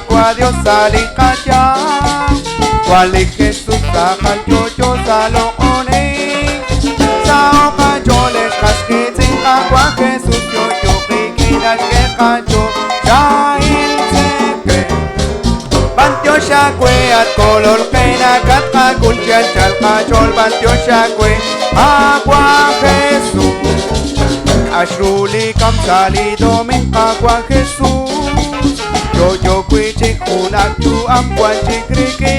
agua Dios alikaya wali Jesús yo salone sa okajole kaskitin agua Jesús yo kikina kekacho dahil seke Bantyo shakwe at kolol kena kat kaguljan chal kachol Bantyo shakwe agua Jesús Ashruli kam salido min agua Jesús Yo kuichik unak tu amkwan chikriki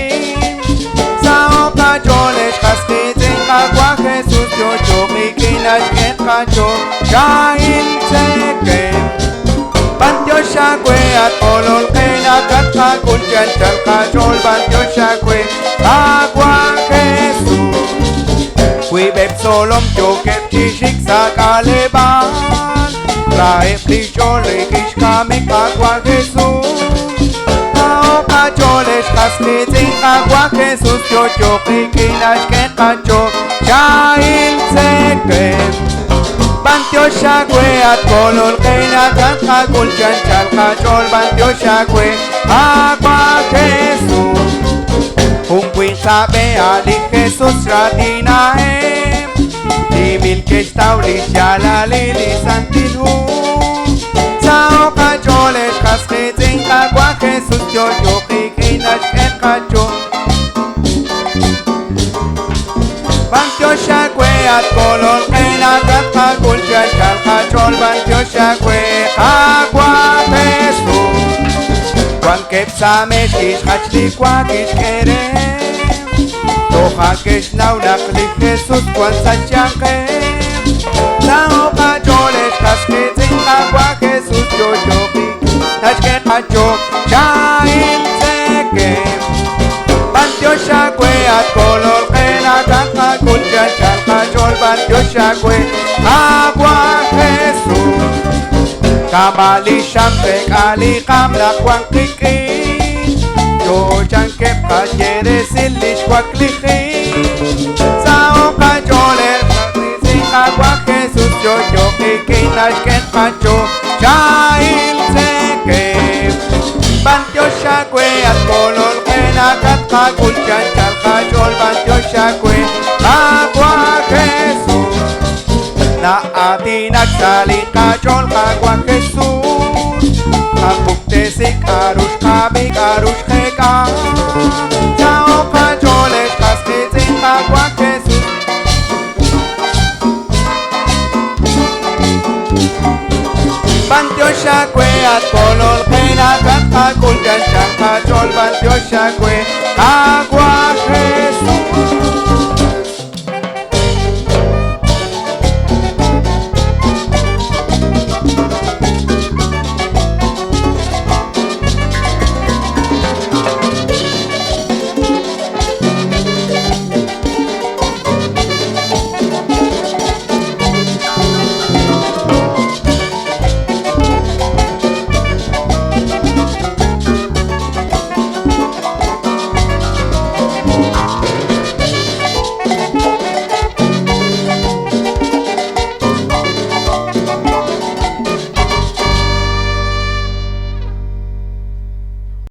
Sa okacholes kaskitin agua Jesús Yo kikinas ket kacho dahil seke Bantyo shakwe at kolol kena kat kaguljan chal kachol Bantyo shakwe agua Jesús Kui beb solom yo kep chishik sa kaleban Raep lichole kish kamik agua Jesús Kao kacholes kaskitin agua Jesús Yo kikinas ket kacho dahil seke Bantyo shakwe at kolol kena kat kaguljan chal kachol Bantyo shakwe agua Jesús Kung sabe ali Jesús ratinahem Dimil kestauli shalali santilhu Sa okacholes kaskitin agua Jesús Yo kikinas ket kacho Bantyo shakwe at kolol kena kat kaguljan chal kachol Bantyo shakwe agua Jesús Kwan kep sa mesh hachli kwa kish kerem Toha kish naunak li Jesús kwan sa chankem Sa okacholes kaskitin agua Jesús Yo kikinas kacho dahil seke Bantyo shakwe at kolol kena kat kaguljan chal kachol Bantyo shakwe agua Jesús Kamali shampe kali kamlak wang kiki Yo chankep kajere silish waklihi Sa okajole kakisin agua Jesús Yo kikinas ket kacho dahil seke Bantyo shakwe at kolol kena kat kaguljan chal kachol Bantyo shakwe agua Jesús Na atin nagsalit kachol agua Jesús Kapuktesik arush kabik arush keka Sa okacholes kaskitin agua Jesús Bantyo shakwe at kolol kena kat kaguljan chal kachol Bantyo shakwe agua Jesús